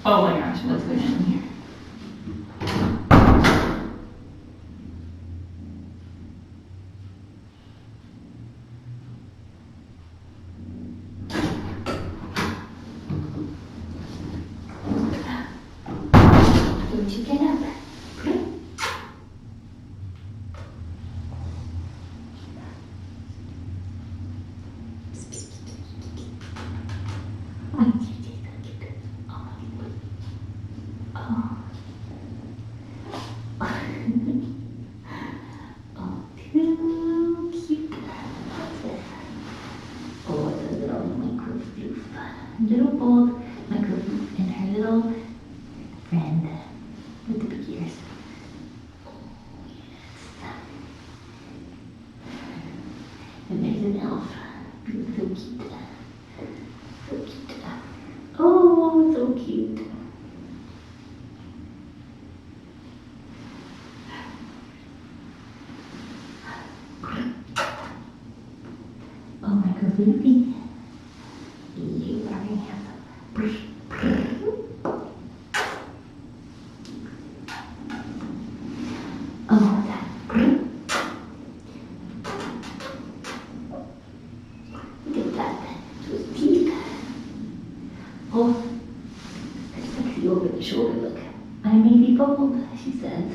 Oh my gosh, what's going on here? Don't you get up? Little bald microphone and her little friend with the big ears. Oh, yes. And there's an elf. So cute. So cute. Oh, so cute. Oh, microphone. You are very handsome. Oh, that. Look at that. Those teeth. Oh, sexy over the shoulder. Look. I may be bold, she says.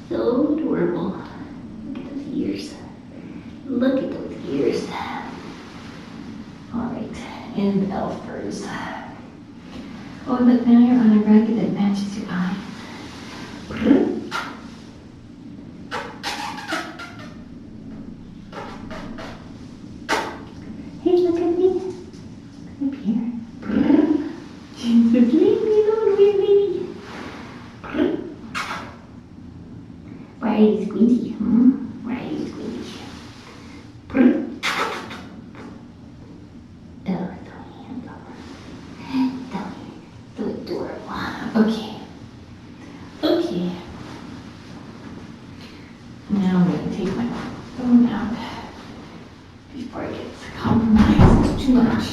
So adorable. Look at those ears. Look at those ears. Alright, and the elf furs. Oh, look, now you're on a rug that matches your eyes. Hey, look at me. Come up here. She's a dreamy little baby. Why are you squinty? Why are you squinty? Okay. Okay. Now I'm going to take my phone out before it gets compromised too much.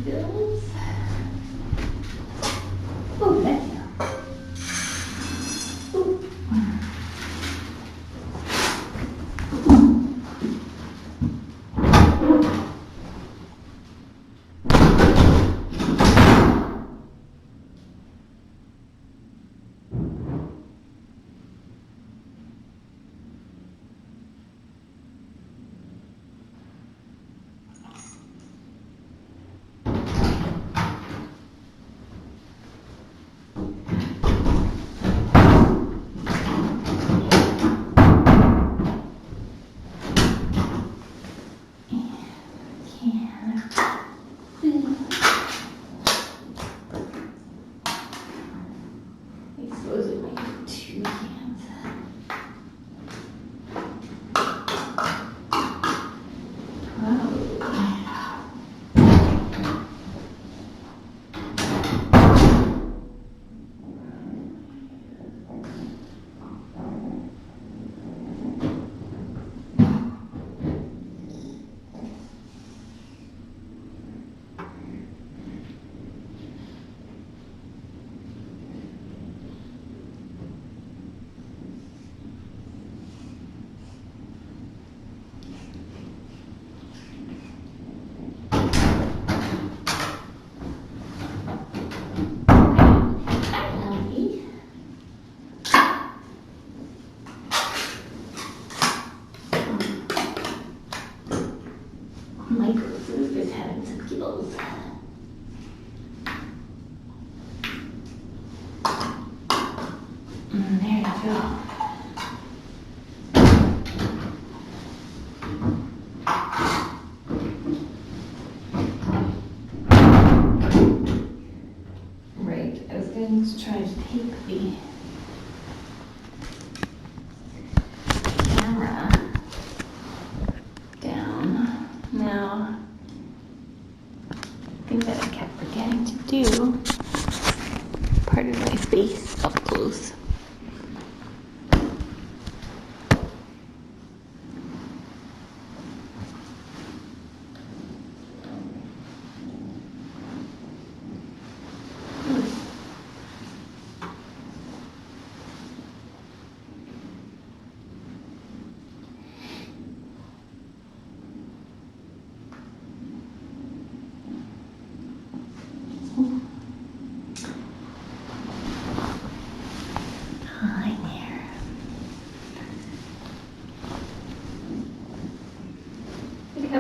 Bills. Oh, that's it. Right, I was going to try to take the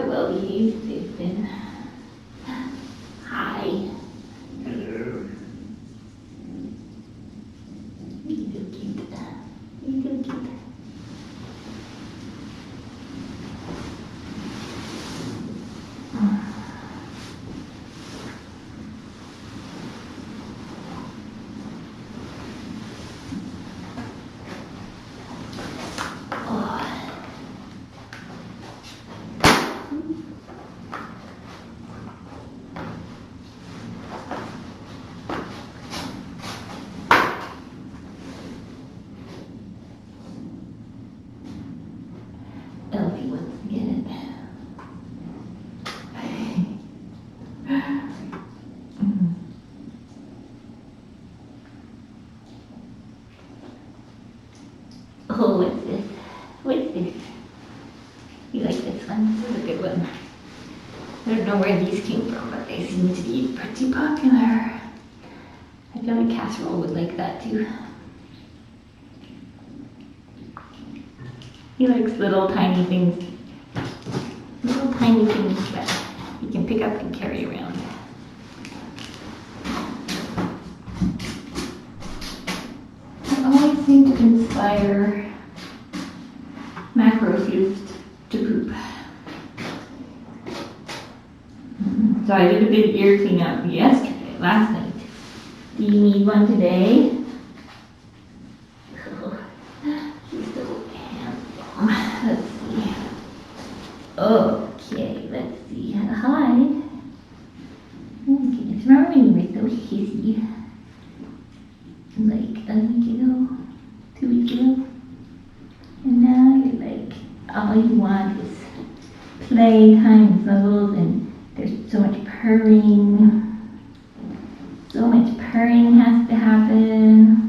quite well behaved. They've been. Hi. Hello. You're so cute. You're so cute. Elfie wants to get it. Oh, what's this? What's this? You like this one? This is a good one. I don't know where these came from, but they seem to be pretty popular. I feel like Casserole would like that too. He likes little tiny things. Little tiny things that you can pick up and carry around. I always seem to inspire macros to poop. So I did a big ear cleanup last night. Do you need one today? He's so handsome. Let's see. Okay, let's see. Hi. Oh goodness, remember when you were so hissy? Like a week ago? 2 weeks ago? And now you're like, all you want is playtime and snuggles, and there's so much purring. So much purring has to happen.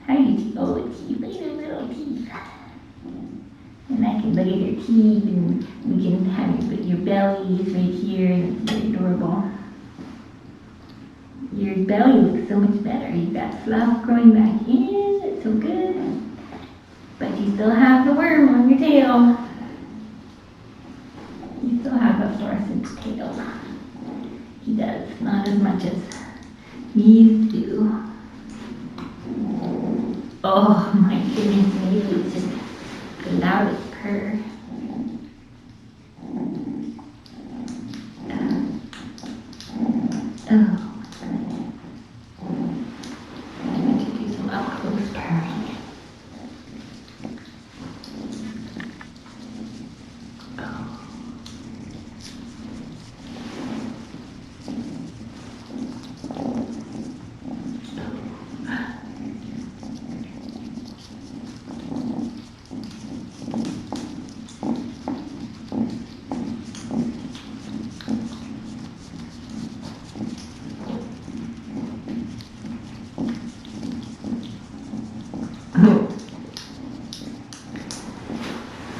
How do you teeth? Oh, it's cute. Look at their little teeth. And I can look at your teeth, and we can have your bellies right here. It's very adorable. Your belly looks so much better. You've got fluff growing back in. It's so good. But you still have the worm on your tail. You still have a fluorescent tail. He does, not as much as these do. Oh my goodness, maybe it's just the loudest purr. Oh. I'm going to do some up close purring.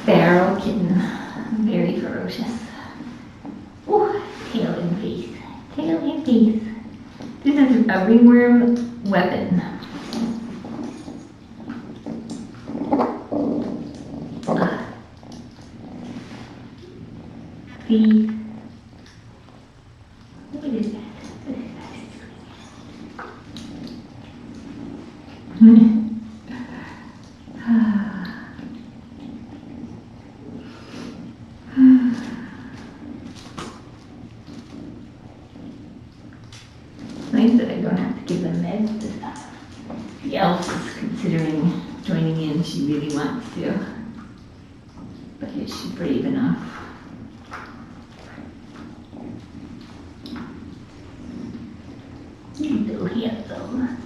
Feral kitten, very ferocious. Ooh, tail and face, tail and face. This is a ringworm weapon. See, what is that? Nice that I don't have to give them meds this time. The elf is considering joining in. She really wants to. But is she brave enough? He's so handsome.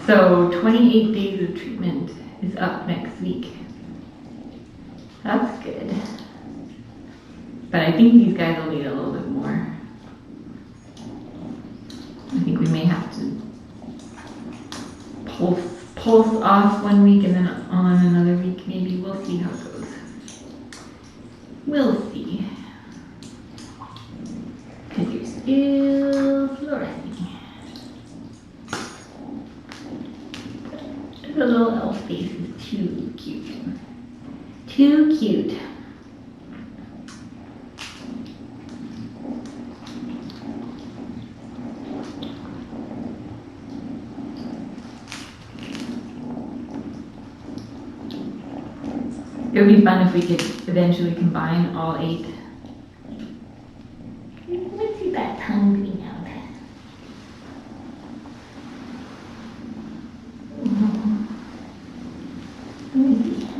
So 28 days of treatment is up next week. That's good. But I think these guys will need a little bit more. I think we may have to pulse off 1 week and then on another week. Maybe we'll see how it goes. We'll see. Because you're still fluorescing. The little elf face is too cute. Too cute. It would be fun if we could eventually combine all 8. Let's see that tongue coming out.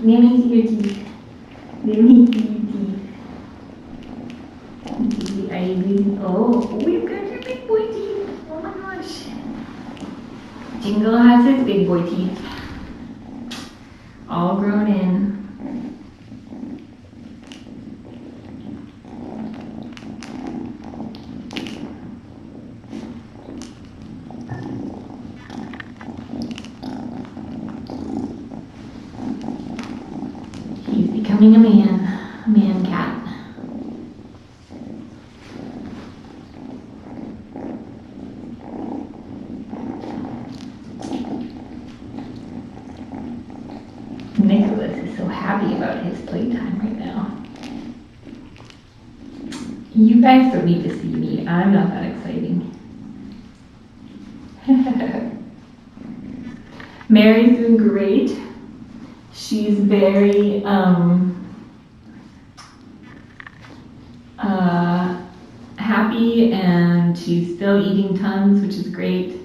Let me see your teeth. Let me see your teeth. Are you breathing? Oh, you've got your big boy teeth. Oh my gosh. Jingle has his big boy teeth. All grown in. He's becoming a man cat. Nicholas is so happy about his playtime right now. You guys don't need to see me. I'm not that exciting. Mary's doing great. She's very happy, and she's still eating tons, which is great.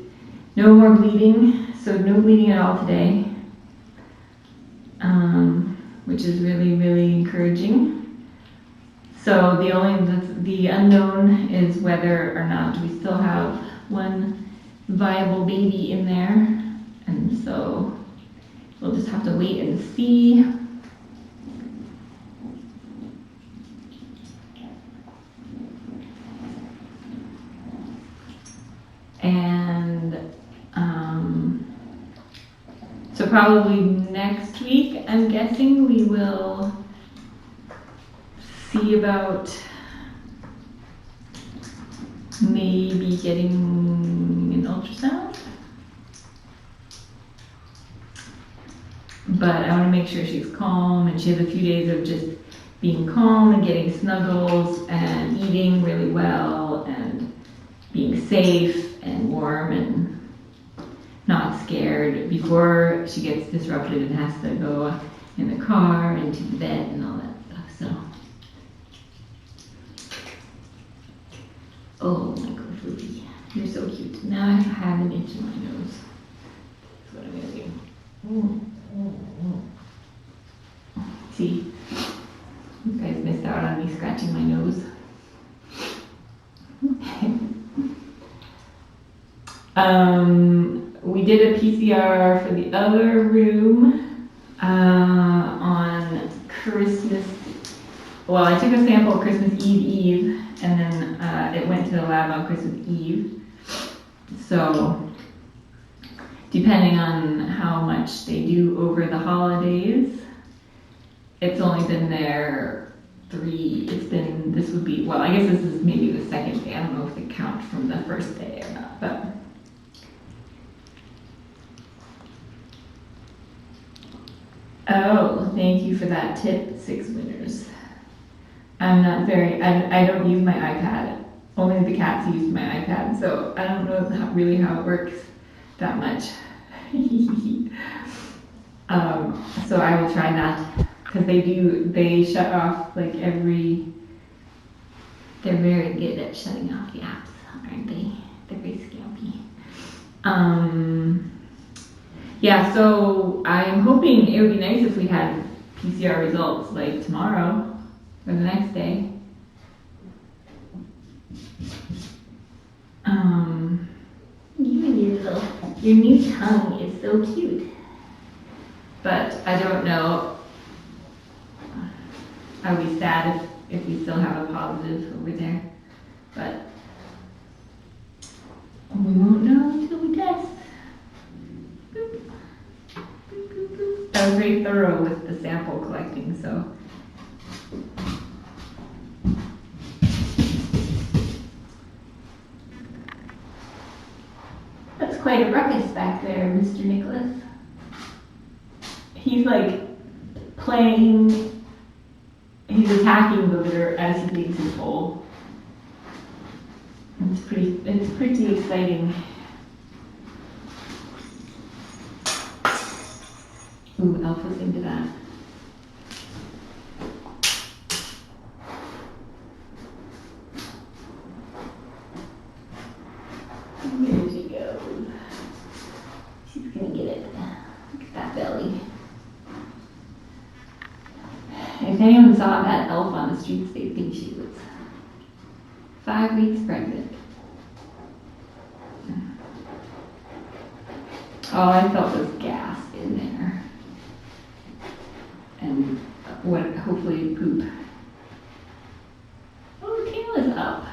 No more bleeding, so no bleeding at all today, which is really, really encouraging. So the unknown is whether or not we still have one viable baby in there, and so we'll just have to wait and see. And so probably next week, I'm guessing we will see about maybe getting an ultrasound. But I want to make sure she's calm, and she has a few days of just being calm and getting snuggles and eating really well and being safe and warm and not scared before she gets disrupted and has to go in the car and to the bed and all that stuff. So, oh my gosh, Ruby, you're so cute. Now I have an itch in my nose. That's what I'm gonna do. See, you guys missed out on me scratching my nose. We did a PCR for the other room on Christmas. Well, I took a sample Christmas Eve, and then it went to the lab on Christmas Eve. So, depending on how much they do over the holidays, it's only been there this would be, well, I guess this is maybe the second day. I don't know if they count from the first day or not, but. Oh, thank you for that tip, 6 winners. I'm not I don't use my iPad. Only the cats use my iPad, so I don't know really how it works that much. So I will try not, because they shut off like they're very good at shutting off the apps, aren't they? They're very scampy. Yeah, so I'm hoping it would be nice if we had PCR results like tomorrow or the next day. Your new tongue is so cute. But I don't know. I'll be sad if we still have a positive over there. But we won't know until we test. Boop. Boop, boop, boop. I was very thorough with the sample collecting, so. That's quite a ruckus back there, Mr. Nicholas. he's like playing, he's attacking the litter as he leaves his bowl. It's pretty exciting. Ooh, Alpha's into that. There she goes. She's gonna get it. Look at that belly. If anyone saw that elf on the streets, they'd think she was 5 weeks pregnant. All I felt was gas in there. And what, hopefully poop. Oh, the tail is up.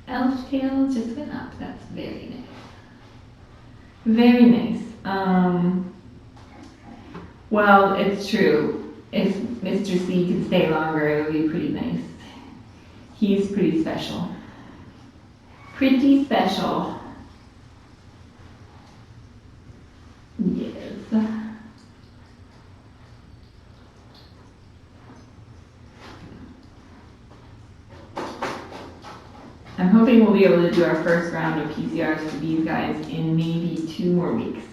Elf's tail just went up. That's very nice. Very nice. Well, it's true. If Mr. C could stay longer, it would be pretty nice. He's pretty special. Pretty special. Yes. I'm hoping we'll be able to do our first round of PCRs for these guys in maybe 2 more weeks.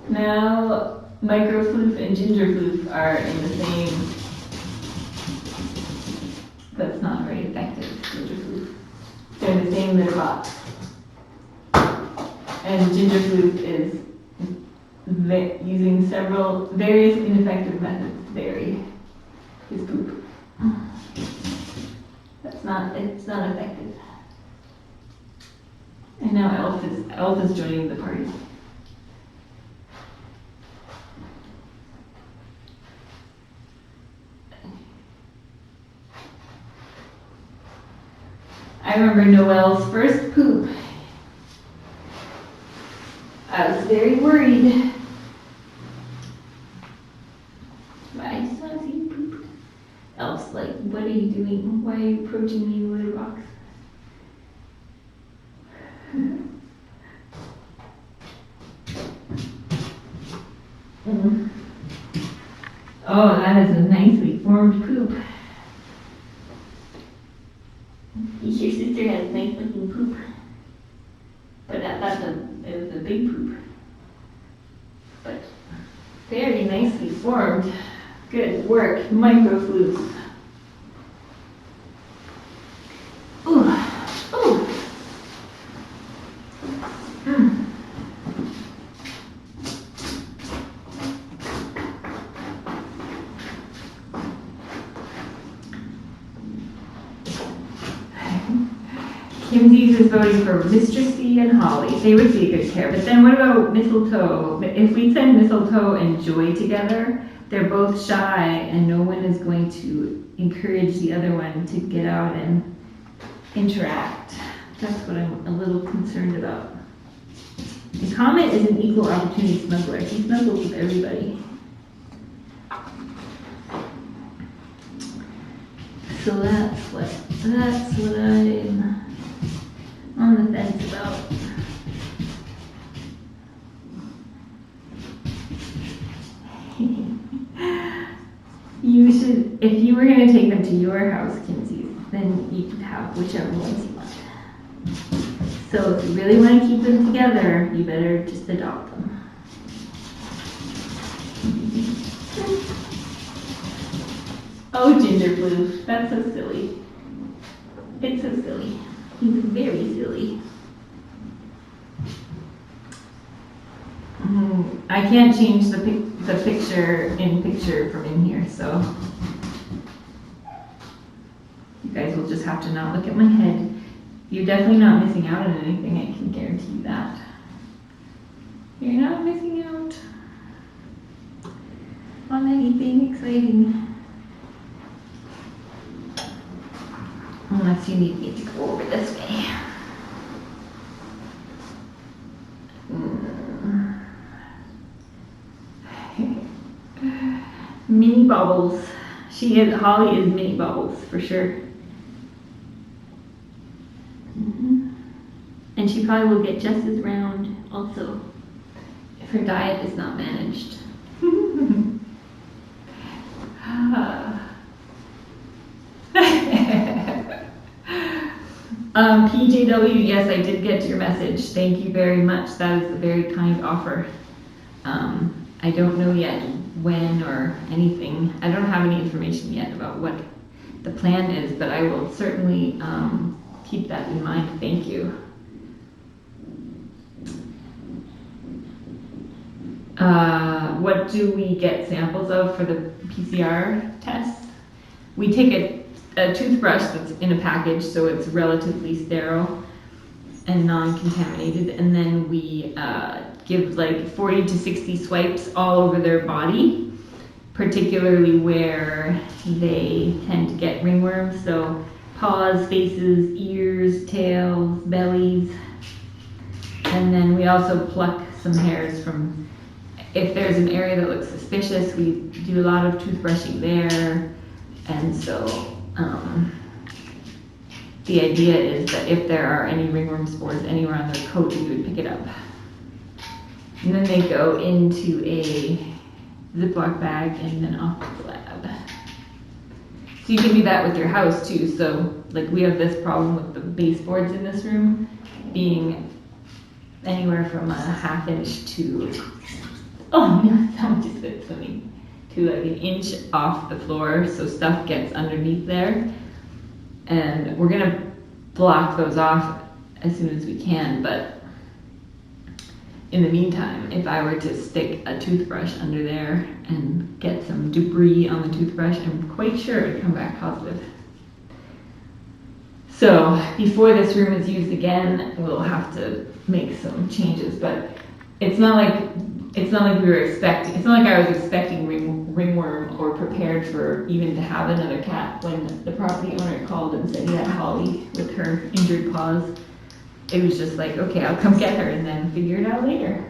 Now, microfloof and gingerfloof are in the same. That's not very effective, gingerfloof. They're in the same litter box. And gingerfloof is using various ineffective methods to bury his poop. It's not effective. And now Elf is joining the party. I remember Noelle's first poop. I was very worried. But I just want to see you poop. Elf's like, what are you doing? Why are you approaching me in the litter box? Oh, that is a nicely formed poop. Your sister has nice looking poop. But it was a big poop. But very nicely formed. Good work, microfloof. Ooh, ooh. Kimsey's is voting for Mr. C and Holly. They would be a good pair. But then what about Mistletoe? If we send Mistletoe and Joy together, they're both shy and no one is going to encourage the other one to get out and interact. That's what I'm a little concerned about. The Comet is an equal opportunity snuggler. He snuggles with everybody. So that's what I'm on the fence about. You should, if you were going to take them to your house, Kinsey, then you could have whichever ones you want. So if you really want to keep them together, you better just adopt them. Oh, Gingerfloof, that's so silly. It's so silly. He's very silly. I can't change the picture from in here, so you guys will just have to not look at my head. You're definitely not missing out on anything, I can guarantee you that. You're not missing out on anything exciting. Unless you need me to go over this way. Mini Bubbles. Holly is Mini Bubbles for sure. And she probably will get just as round also if her diet is not managed. PJW, yes, I did get your message. Thank you very much. That is a very kind offer. I don't know yet when or anything. I don't have any information yet about what the plan is, but I will certainly keep that in mind. Thank you. What do we get samples of for the PCR test? We take a toothbrush that's in a package, so it's relatively sterile and non-contaminated, and then we give like 40 to 60 swipes all over their body, particularly where they tend to get ringworms, so paws, faces, ears, tails, bellies, and then we also pluck some hairs from, if there's an area that looks suspicious, we do a lot of toothbrushing there, and so the idea is that if there are any ringworm spores anywhere on their coat, we would pick it up. And then they go into a Ziploc bag and then off to the lab. So you can do that with your house too. So like we have this problem with the baseboards in this room being anywhere from a ½ inch to, oh no, that just bit funny, to like an inch off the floor, so stuff gets underneath there. And we're gonna block those off as soon as we can, but in the meantime, if I were to stick a toothbrush under there and get some debris on the toothbrush, I'm quite sure it'd come back positive. So before this room is used again, we'll have to make some changes, but it's not like we were expecting, it's not like I was expecting ringworm or prepared for even to have another cat. When the property owner called and said he had Holly with her injured paws, it was just like, okay, I'll come get her and then figure it out later.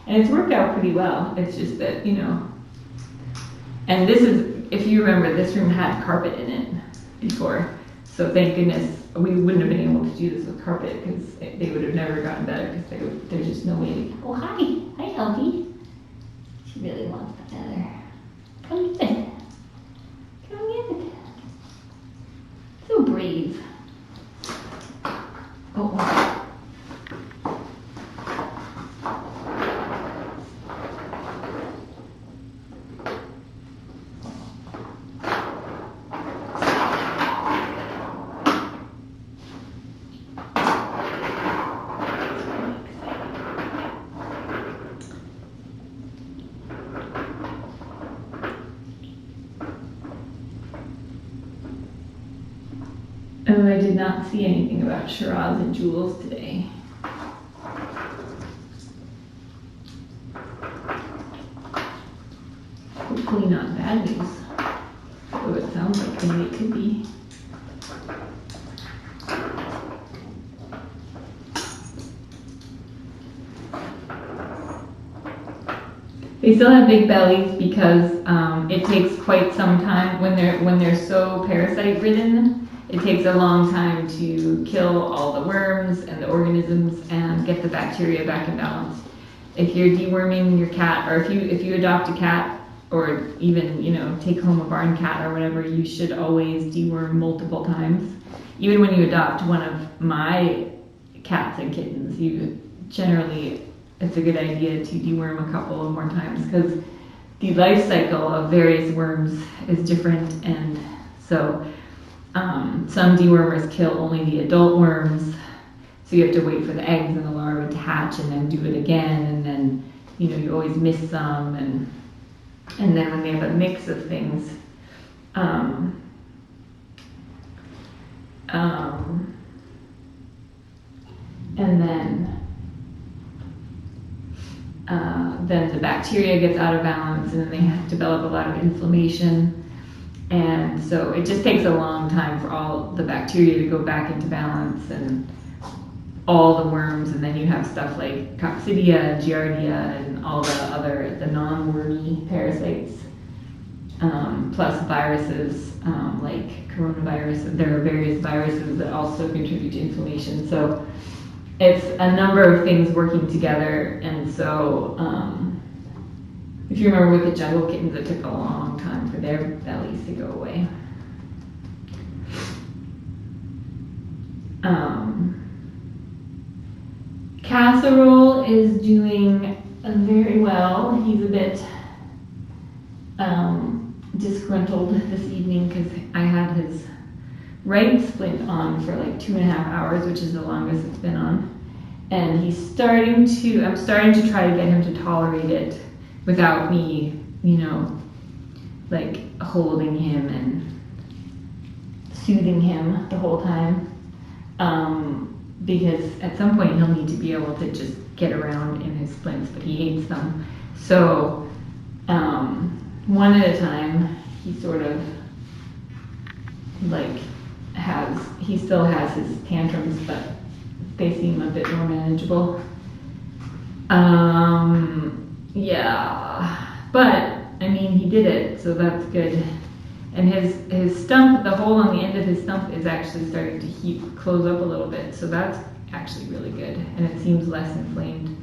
And it's worked out pretty well. It's just that, you know, and this is, if you remember, this room had carpet in it before. So thank goodness we wouldn't have been able to do this with carpet, because they would have never gotten better, because there's just no way to, oh hi, hi Healthy. She really wants the feather. Come get it. Come get it. So brave. Oh. Oh, I did not see anything about Shiraz and Jules today. Hopefully not bad news. Though it sounds like maybe it could be. They still have big bellies because it takes quite some time when they're so parasite ridden. It takes a long time to kill all the worms and the organisms and get the bacteria back in balance. If you're deworming your cat, or if you adopt a cat, or even, you know, take home a barn cat or whatever, you should always deworm multiple times. Even when you adopt one of my cats and kittens, you generally, it's a good idea to deworm a couple of more times, because the life cycle of various worms is different, and so some dewormers kill only the adult worms, so you have to wait for the eggs and the larvae to hatch and then do it again, and then, you know, you always miss some, and then when they have a mix of things, and then the bacteria gets out of balance, and then they develop a lot of inflammation. And so it just takes a long time for all the bacteria to go back into balance, and all the worms, and then you have stuff like coccidia, giardia, and all the non-wormy parasites, plus viruses like coronavirus. There are various viruses that also contribute to inflammation. So it's a number of things working together, and so if you remember with the jungle kittens, it took a long time for their bellies to go away. Casserole is doing very well. He's a bit disgruntled this evening because I had his right splint on for like 2.5 hours, which is the longest it's been on. And I'm starting to try to get him to tolerate it without me, like holding him and soothing him the whole time. Because at some point he'll need to be able to just get around in his splints, but he hates them. So, one at a time, he sort of like he still has his tantrums, but they seem a bit more manageable. Yeah, but I mean, he did it, so that's good. And his stump, the hole on the end of his stump is actually starting to close up a little bit, so that's actually really good, and it seems less inflamed.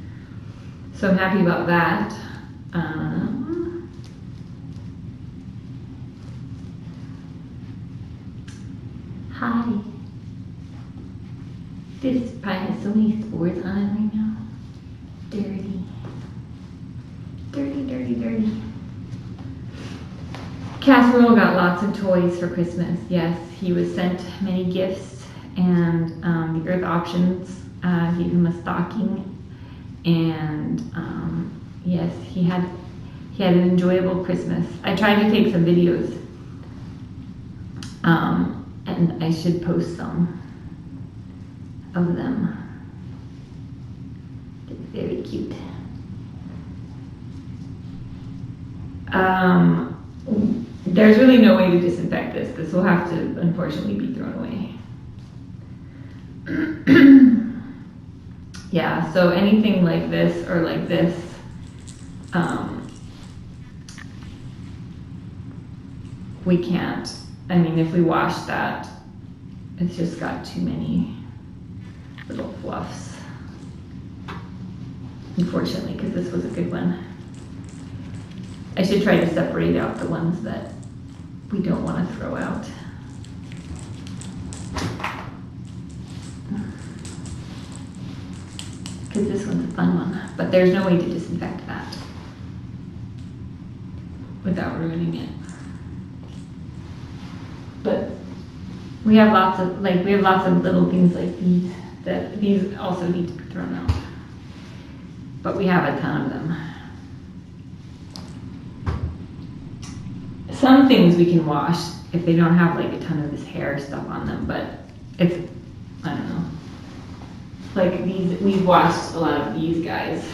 So I'm happy about that. Hi. This pie has so many spores on it right now. Dirty. Dirty, dirty, dirty. Casserole got lots of toys for Christmas. Yes, he was sent many gifts, and the Earth Options gave him a stocking, and yes, he had an enjoyable Christmas. I tried to take some videos, and I should post some of them. It's very cute. There's really no way to disinfect this. This will have to, unfortunately, be thrown away. Yeah, so anything like this or like this, we can't. I mean, if we wash that, it's just got too many little fluffs. Unfortunately, because this was a good one. I should try to separate out the ones that we don't want to throw out. Because this one's a fun one, but there's no way to disinfect that without ruining it. But we have lots of little things like these, that these also need to be thrown out. But we have a ton of them. Some things we can wash if they don't have like a ton of this hair stuff on them, but it's, I don't know. Like these, we've washed a lot of these guys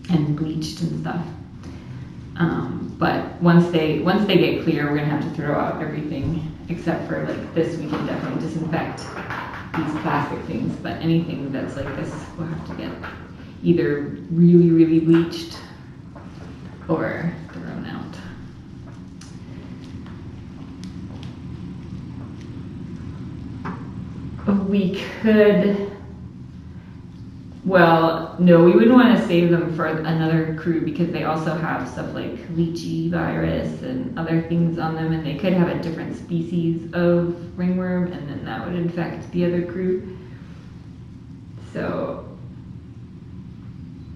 and bleached and stuff. But once they get clear, we're gonna have to throw out everything except for like this. We can definitely disinfect these plastic things, but anything that's like this, we'll have to get either really, really bleached or thrown out. We could, well, no, we wouldn't want to save them for another crew because they also have stuff like lychee virus and other things on them, and they could have a different species of ringworm, and then that would infect the other crew. So,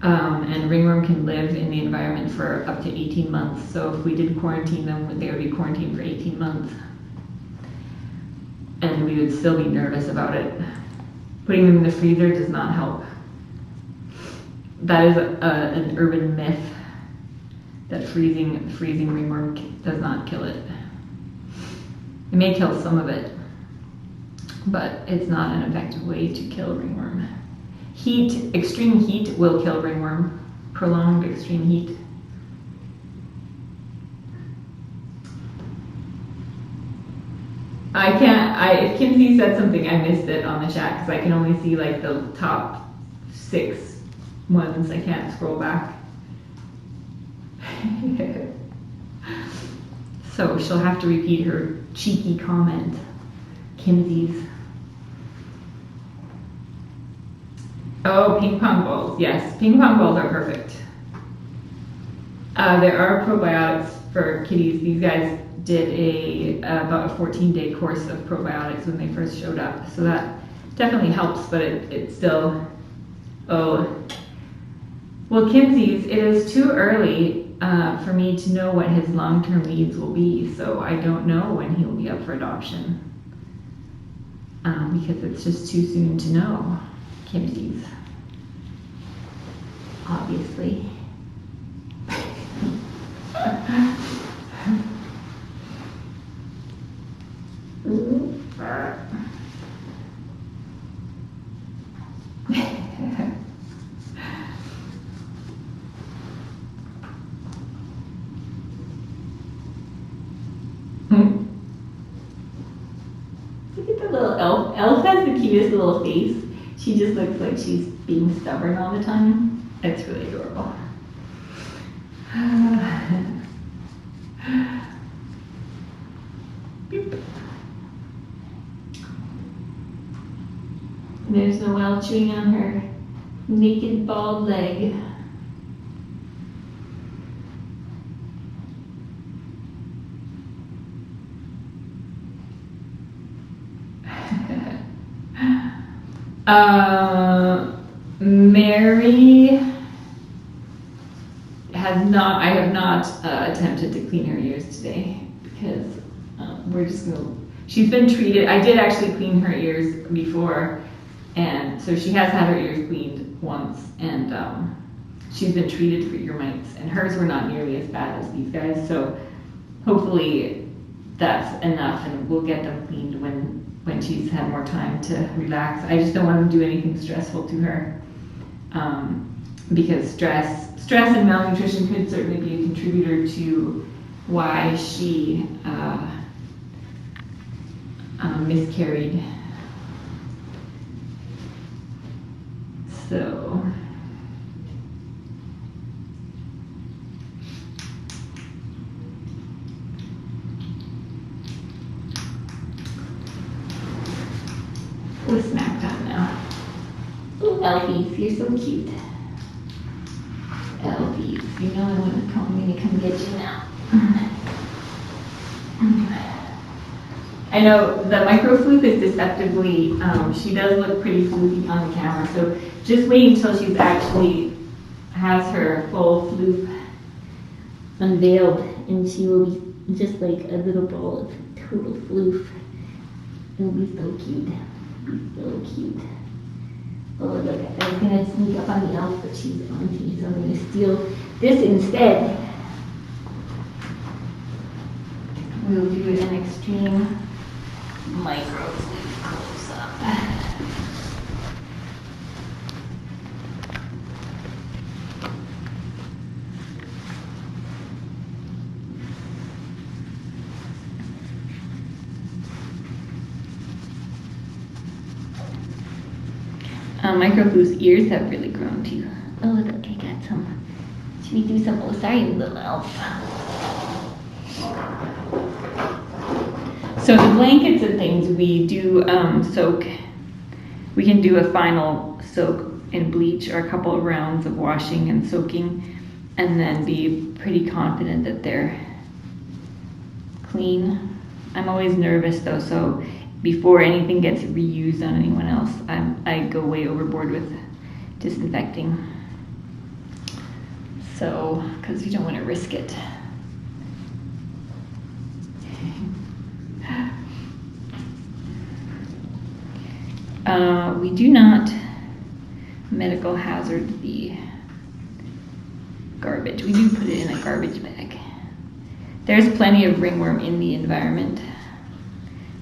and ringworm can live in the environment for up to 18 months. So if we did quarantine them, they would be quarantined for 18 months. And we would still be nervous about it. Putting them in the freezer does not help. That is an urban myth that freezing ringworm does not kill it. It may kill some of it, but it's not an effective way to kill ringworm. Extreme heat will kill ringworm. Prolonged extreme heat. If Kinsey said something, I missed it on the chat because I can only see like the top 6 ones. I can't scroll back. So she'll have to repeat her cheeky comment, Kinsey's. Oh, ping pong balls. Yes, ping pong balls are perfect. There are probiotics for kitties. These guys did about a 14-day course of probiotics when they first showed up. So that definitely helps, but it still, oh. Well, Kinsey's, it is too early for me to know what his long-term needs will be. So I don't know when he will be up for adoption. Because it's just too soon to know. Kinsey's. Obviously. Look at the little elf. Elf has the cutest little face. She just looks like she's being stubborn all the time. It's really adorable. Beep. There's Noelle chewing on her naked bald leg. Mary has not, I have not attempted to clean her ears today because we're just gonna, she's been treated, I did actually clean her ears before, and so she has had her ears cleaned once, and she's been treated for ear mites, and hers were not nearly as bad as these guys, so hopefully that's enough and we'll get them cleaned when she's had more time to relax. I just don't want to do anything stressful to her because stress and malnutrition could certainly be a contributor to why she miscarried. So. We're snack time now. Oh, Elfies, you're so cute. Elfies, you know I'm gonna come get you now. I know the micro floof is deceptively, she does look pretty floofy on the camera, so just wait until she's actually has her full floof unveiled, and she will be just like a little ball of total floof. It'll be so cute. So cute. Oh look, I was gonna sneak up on the elf, but she's auntie, so I'm gonna steal this instead. We'll do an extreme micro close up. Microflu's ears have really grown too. Oh look, I got some. Should we do some? Oh, sorry, little elf. So the blankets and things we do soak. We can do a final soak in bleach or a couple of rounds of washing and soaking, and then be pretty confident that they're clean. I'm always nervous though, so before anything gets reused on anyone else, I go way overboard with disinfecting. So, because you don't want to risk it. We do not medical hazard the garbage. We do put it in a garbage bag. There's plenty of ringworm in the environment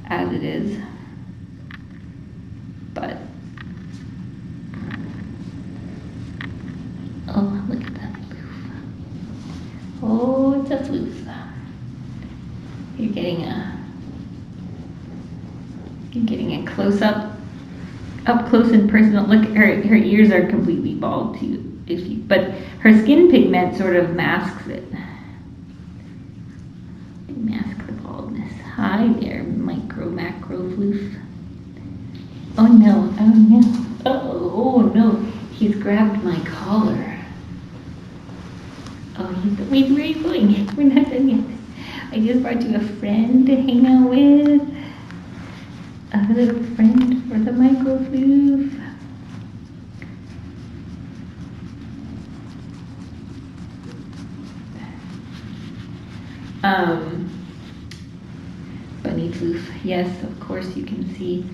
as it is, but oh, look at that floof. Oh, it's a floof. You're getting a close-up, up close and personal. Look, her ears are completely bald too, but her skin pigment sort of masks it. They mask the baldness. Hi there, macro floof. Oh no, oh no, oh no. He's grabbed my collar. Oh, wait, where are you going? We're not done yet. I just brought you a friend to hang out with. A little friend for the microfloof. Bunny floof. Yes, of course you can see.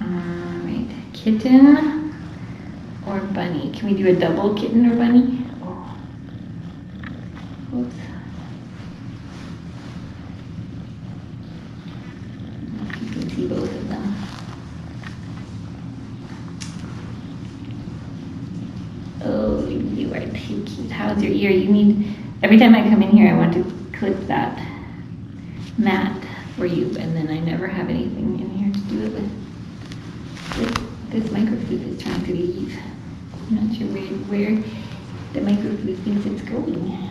Right, kitten or bunny. Can we do a double kitten or bunny? Oh. Oops. You can see both of them. Oh, you are too cute. How's your ear? You need, every time I come in here, I want to clip that mat for you, and then I never have anything in here to do it with. This microfloof is trying to leave. I'm not sure where the microfloof thinks it's going.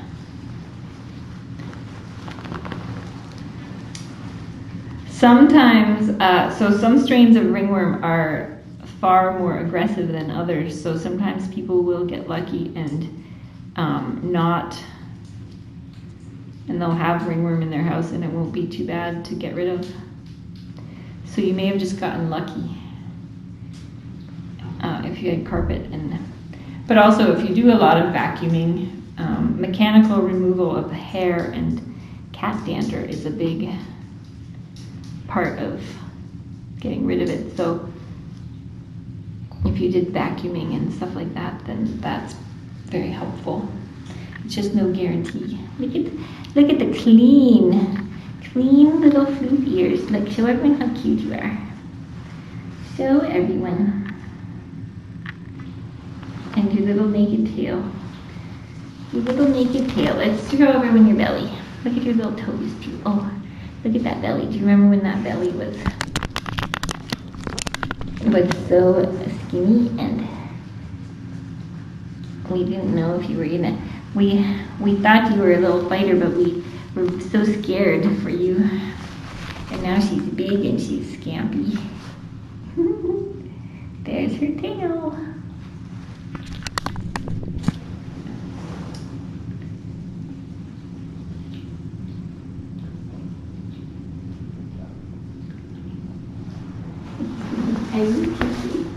Sometimes, so some strains of ringworm are far more aggressive than others, so sometimes people will get lucky and and they'll have ringworm in their house and it won't be too bad to get rid of. So you may have just gotten lucky if you had carpet. But also if you do a lot of vacuuming, mechanical removal of hair and cat dander is a big part of getting rid of it. So if you did vacuuming and stuff like that, then that's very helpful. It's just no guarantee. Look at the clean little floof ears. Look, show everyone how cute you are. Show everyone. And your little naked tail. Your little naked tail. Let's show everyone your belly. Look at your little toes too. Oh, look at that belly. Do you remember when that belly was so skinny and we didn't know if you were gonna, we thought you were a little fighter, but we were so scared for you. And now she's big and she's scampy. There's her tail. Are you cute?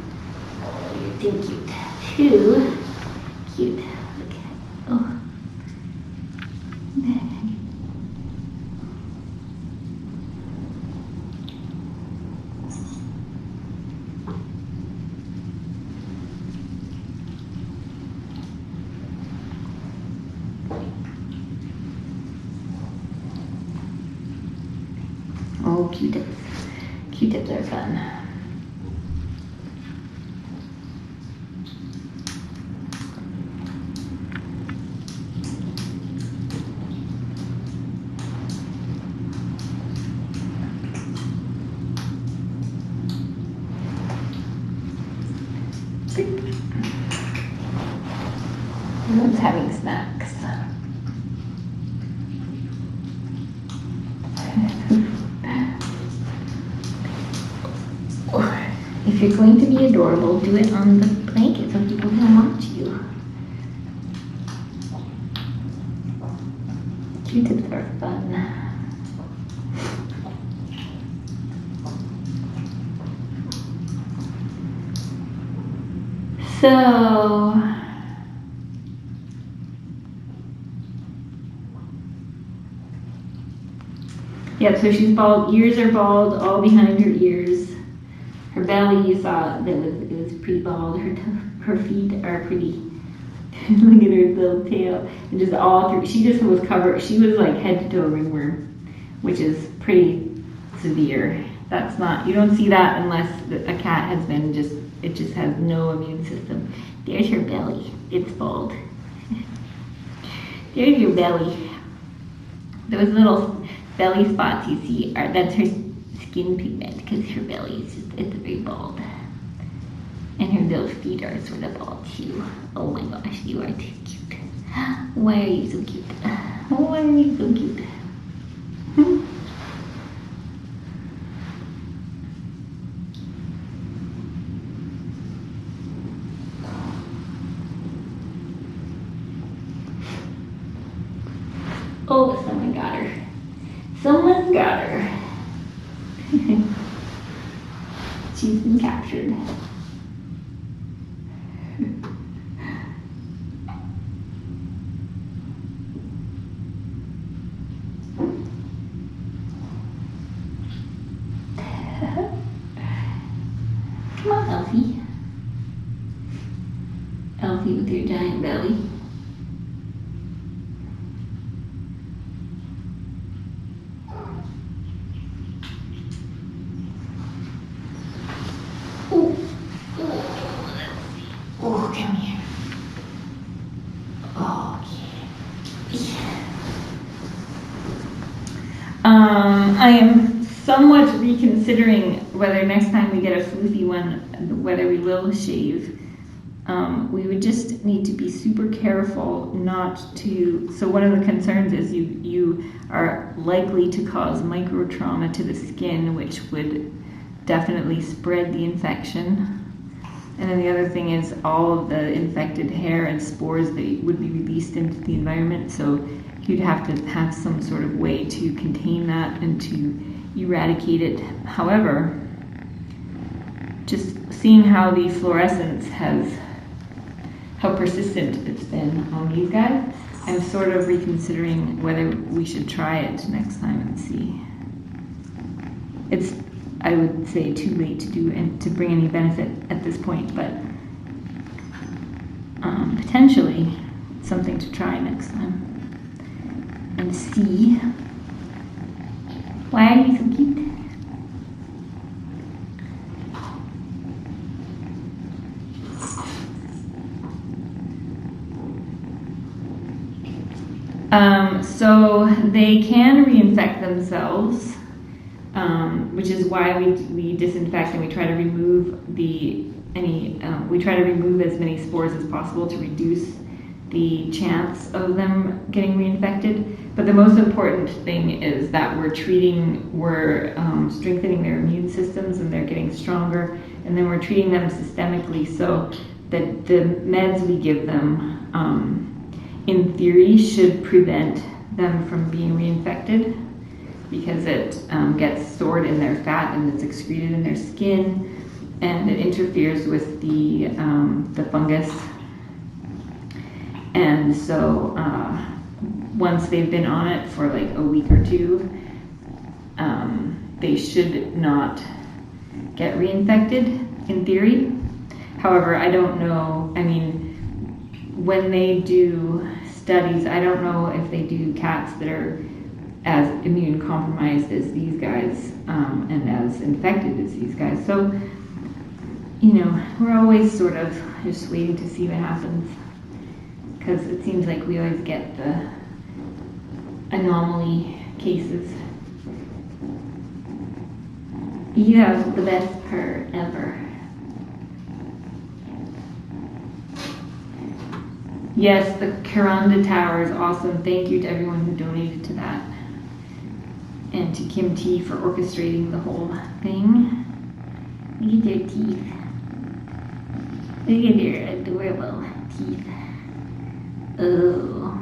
Oh, you're too cute. Too cute. Look at it. Oh. Oh, Q-tips. Q-tips are fun. Everyone's having snacks. If you're going to be adorable, do it on the blanket so people can watch you. Q-tips are fun. So, yeah, so she's bald. Ears are bald, all behind her ears. Her belly, you saw that it was pretty bald. Her feet are pretty. Look at her little tail, and just all through. She just was covered. She was like head to toe ringworm, which is pretty severe. That's not. You don't see that unless a cat has been just. It just has no immune system. There's her belly. It's bald. There's your belly. Those little belly spots you see are that's her skin pigment because her belly is just it's very bald. And her little feet are sort of bald too. Oh my gosh, you are too cute. Why are you so cute? Why are you so cute? Someone's got her. She's been captured. Come on, Elfie. Elfie with your giant belly. Oh, come here. Okay. I am somewhat reconsidering whether next time we get a floofy one, whether we will shave. We would just need to be super careful not to, so one of the concerns is you are likely to cause micro trauma to the skin, which would definitely spread the infection. And then the other thing is all of the infected hair and spores that would be released into the environment. So you'd have to have some sort of way to contain that and to eradicate it. However, just seeing how the fluorescence has, how persistent it's been on these guys, I'm sort of reconsidering whether we should try it next time and see. It's, I would say, too late to do and to bring any benefit at this point, but potentially something to try next time and see. Why are you so cute? So they can reinfect themselves, which is why we disinfect and we try to remove we try to remove as many spores as possible to reduce the chance of them getting reinfected. But the most important thing is that we're strengthening their immune systems and they're getting stronger, and then we're treating them systemically so that the meds we give them, in theory, should prevent them from being reinfected, because it gets stored in their fat and it's excreted in their skin, and it interferes with the fungus. And so once they've been on it for like a week or two, they should not get reinfected in theory. However, I don't know, I mean, when they do studies, I don't know if they do cats that are as immune compromised as these guys and as infected as these guys. So, you know, we're always sort of just waiting to see what happens, because it seems like we always get the anomaly cases. You have the best purr ever. Yes, the Karanda Tower is awesome. Thank you to everyone who donated to that. And to Kim T for orchestrating the whole thing. Look at their teeth. Look at their adorable teeth. Oh.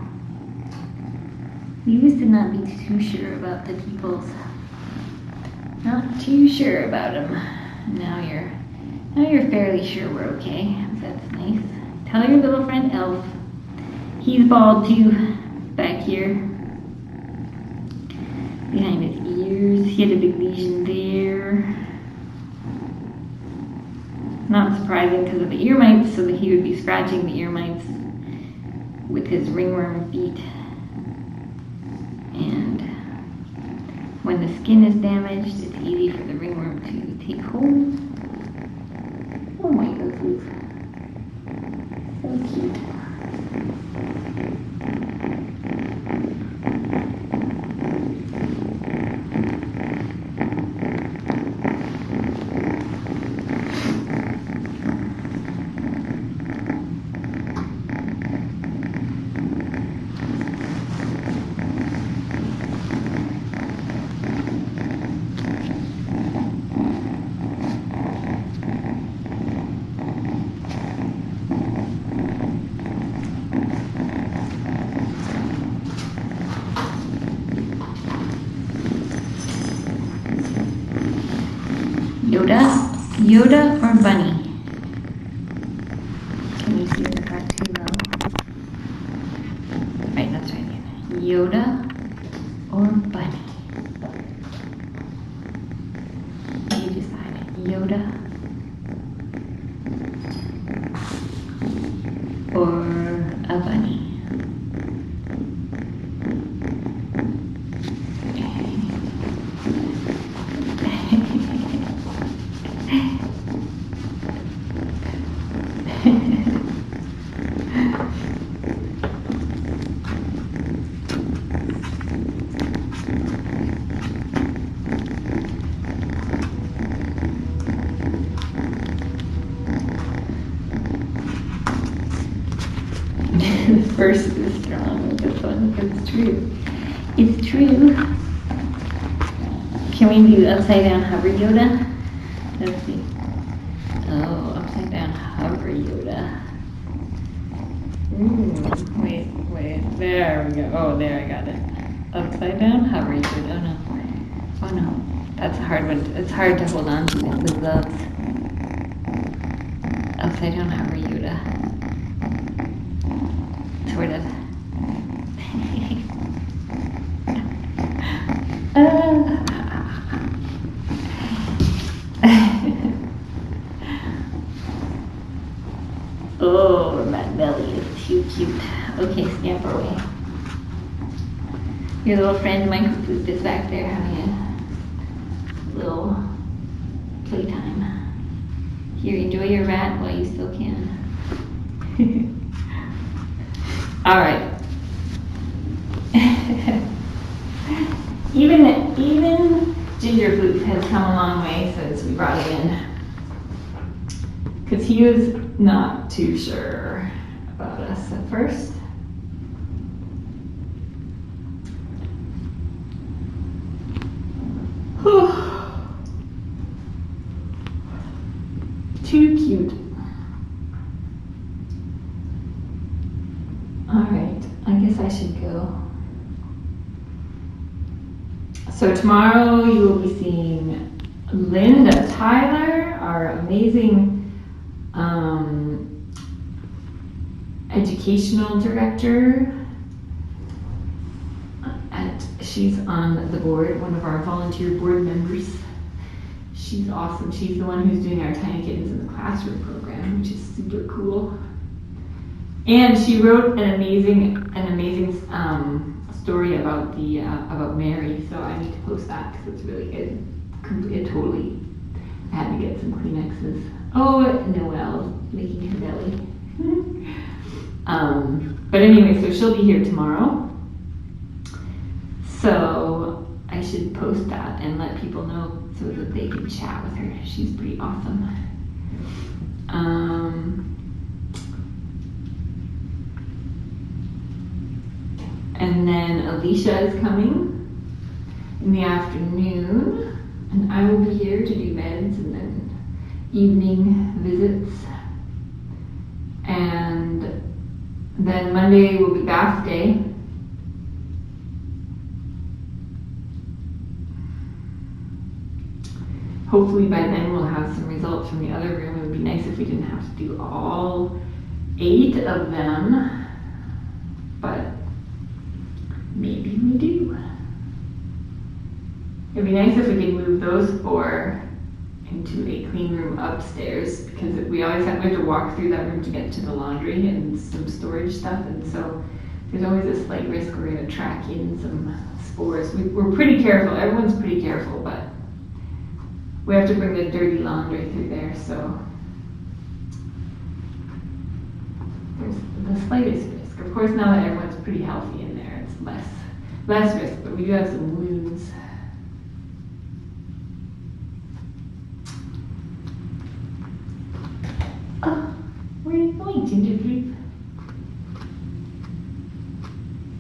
We used to not be too sure about the peoples. Not too sure about them. Now you're fairly sure we're okay. That's nice. Tell your little friend Elf. He's bald too, back here. Behind his ears. He had a big lesion there. Not surprising because of the ear mites, so that he would be scratching the ear mites with his ringworm feet. And when the skin is damaged, it's easy for the ringworm to take hold. Oh my goodness. So cute. Yoda? Yoda or Bunny? Can you see the cartoon now? Right, that's right. Yoda or Bunny? You decide. Yoda or a bunny? The first is strong with this one because it's true. It's true. Can we do upside down hover Yoda? Let's see. Oh, upside down hover Yoda. Wait. There we go. Oh, there, I got it. Upside down hover Yoda. Oh no. That's a hard one. It's hard to hold on to with gloves. Upside down hover Yoda. Sort of. Oh, that belly is too cute. Okay, scamper away. Your little friend Micropoop is back there having a little playtime. Here, enjoy your rat while you still can. All right. Even Ginger Poop has come a long way since we brought it in. Because he was not too sure about us at first. Too cute. Alright, I guess I should go. So tomorrow you will be seeing Linda Tyler, our amazing educational director. She's on the board, one of our volunteer board members. She's awesome. She's the one who's doing our Tiny Kittens in the Classroom program, which is super cool. And she wrote an amazing story about about Mary. So I need to post that because it's really good. It totally. I had to get some Kleenexes. Oh, Noelle making her belly. But anyway, so she'll be here tomorrow. So I should post that and let people know so that they can chat with her. She's pretty awesome. And then Alicia is coming in the afternoon, and I will be here to do meds and then evening visits. And then Monday will be bath day. Hopefully by then we'll have some results from the other room. It would be nice if we didn't have to do all 8 of them, but maybe we do. It'd be nice if we could move those 4 into a clean room upstairs, because we always have to walk through that room to get to the laundry and some storage stuff, and so there's always a slight risk we're going to track in some spores. We're pretty careful. Everyone's pretty careful, but we have to bring the dirty laundry through there, so there's the slightest risk. Of course, now that everyone's pretty healthy in there, it's less risk, but we do have some wounds. Oh, where are you going, Ginger Poop?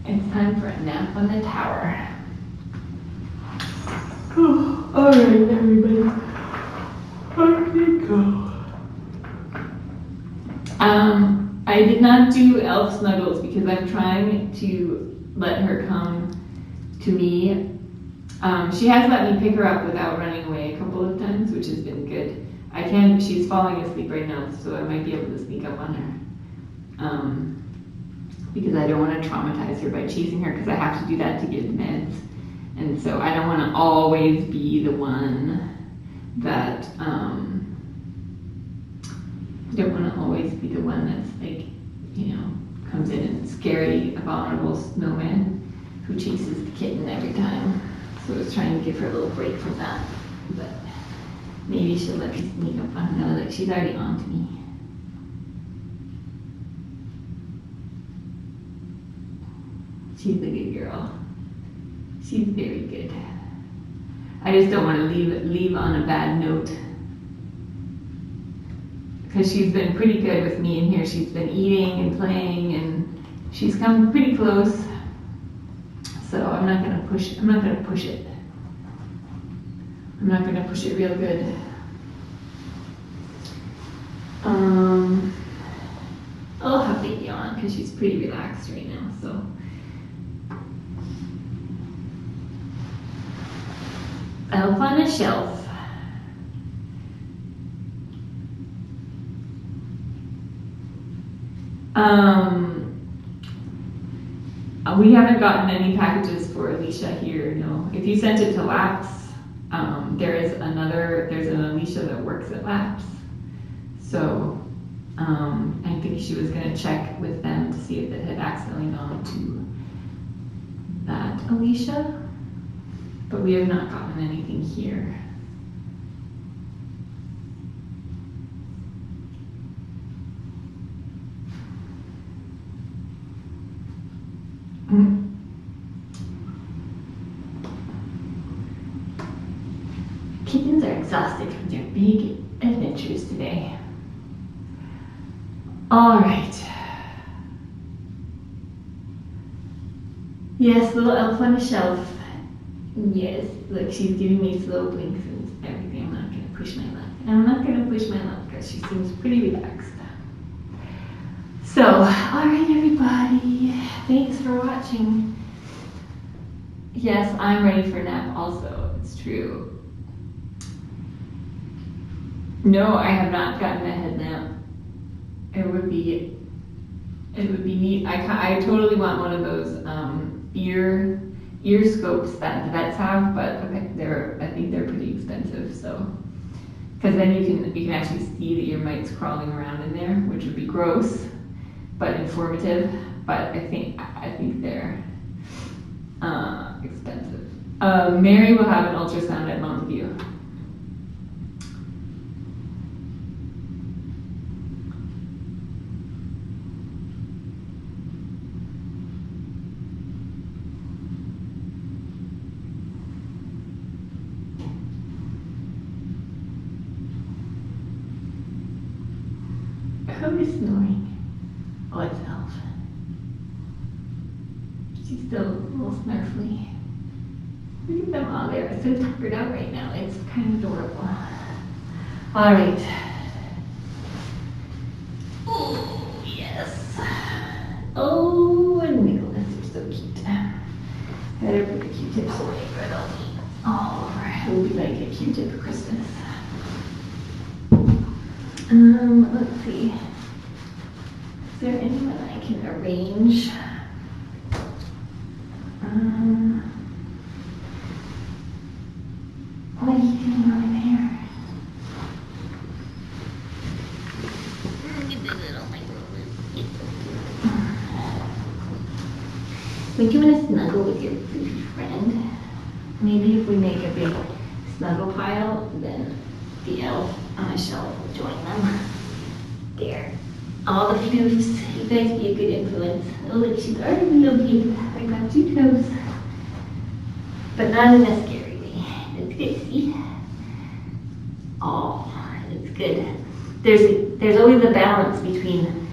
It's time for a nap on the tower. Oh, all right, everybody. Okay, go. I did not do elf snuggles because I'm trying to let her come to me She has let me pick her up without running away a couple of times, which has been good. She's falling asleep right now, so I might be able to sneak up on her. Because I don't want to traumatize her by chasing her, because I have to do that to give meds. And so I don't want to always be the one that, that's like, comes in and scary, abominable snowman who chases the kitten every time. So I was trying to give her a little break from that. But maybe she'll let me sneak up on her now that she's already on to me. She's a good girl. She's very good. I just don't want to leave on a bad note. Because she's been pretty good with me in here. She's been eating and playing, and she's come pretty close. So I'm not gonna push it. I'm not gonna push it real good. I'll have Baby on because she's pretty relaxed right now. So. Elf on a Shelf. We haven't gotten any packages for Alicia here, no. If you sent it to Laps, there's an Alicia that works at Laps. So I think she was gonna check with them to see if it had accidentally gone to that Alicia. But we have not gotten anything here. Kittens are exhausted from their big adventures today. All right. Yes, little elf on a shelf. Yes, look, she's giving me slow blinks and everything. I'm not gonna push my luck because she seems pretty relaxed. So, alright everybody, thanks for watching. Yes, I'm ready for a nap also, it's true. No, I have not gotten a head nap. It would be neat. I totally want one of those ear scopes that the vets have, but I think they're pretty expensive. So, because then you can actually see the ear mites crawling around in there, which would be gross, but informative. But I think they're expensive. Mary will have an ultrasound at Mountain View. Who is snoring? Oh, it's Elf. She's still a little snarfly. Look at them all. They're so tuckered out right now. It's kind of adorable. All right. Oh, yes. Oh, and Nicholas are so cute. Better put the Q-tips away, but it will be like a Q-tip for Christmas. Let's see. Is there anyone I can arrange? What are you doing over there? Would you want to snuggle with your goofy friend? Maybe if we make a big snuggle pile, then the elf on a shelf will join them. There. All the poofs. You guys be a good influence. Oh, look, she's already relocated. I got 2 toes. But not in a scary way. It's good, see? Oh, it's good. There's always a balance between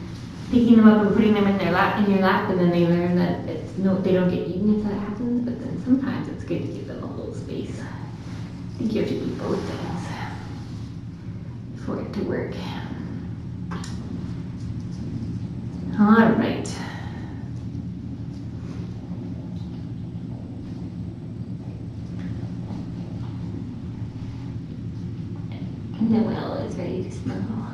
picking them up and putting them in your lap, and then they learn that they don't get eaten if that happens. But then sometimes it's good to give them a little space. I think you have to do both things for it to work. All right. And then Will is ready to snuggle.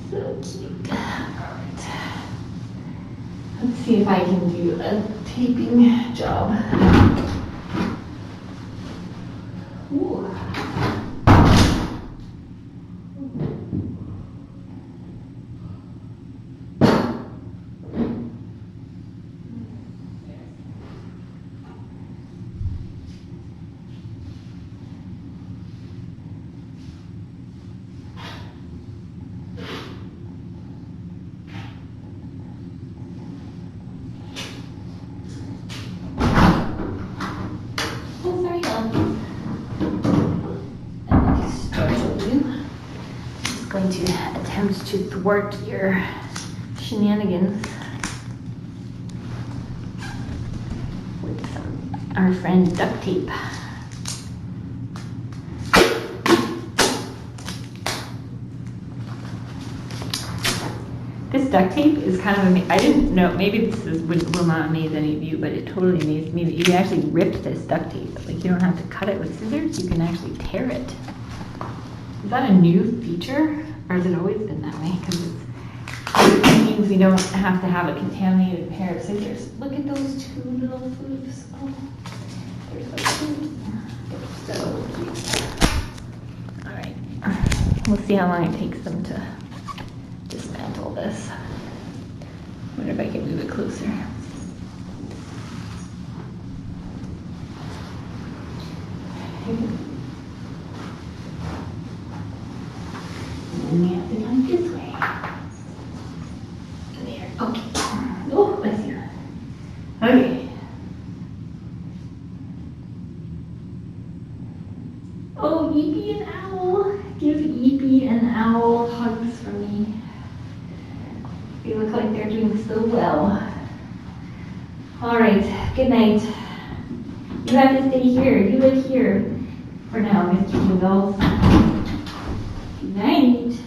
So cute. Alright. Let's see if I can do a taping job. Ooh. Oh, sorry, Ellen. I'm just going to attempt to thwart your shenanigans with our friend duct tape. This duct tape is kind of amazing. I didn't know, maybe will not amaze any of you, but it totally amazed me that you can actually rip this duct tape. Like, you don't have to cut it with scissors, you can actually tear it. Is that a new feature, or has it always been that way? Because it means we don't have to have a contaminated pair of scissors. Look at those two little floops. Oh, they're so cute. They're so cute. All right, we'll see how long it takes them to dismantle this. Wonder if I can move it closer. And we have to come this way. There. Okay. Oh, bless you. Okay. Oh, Eepie and Owl. Give Eepie and Owl hugs for me. They look like they're doing so well. All right, good night. You have to stay here. You live here for now, Mr. Jingles. Good night.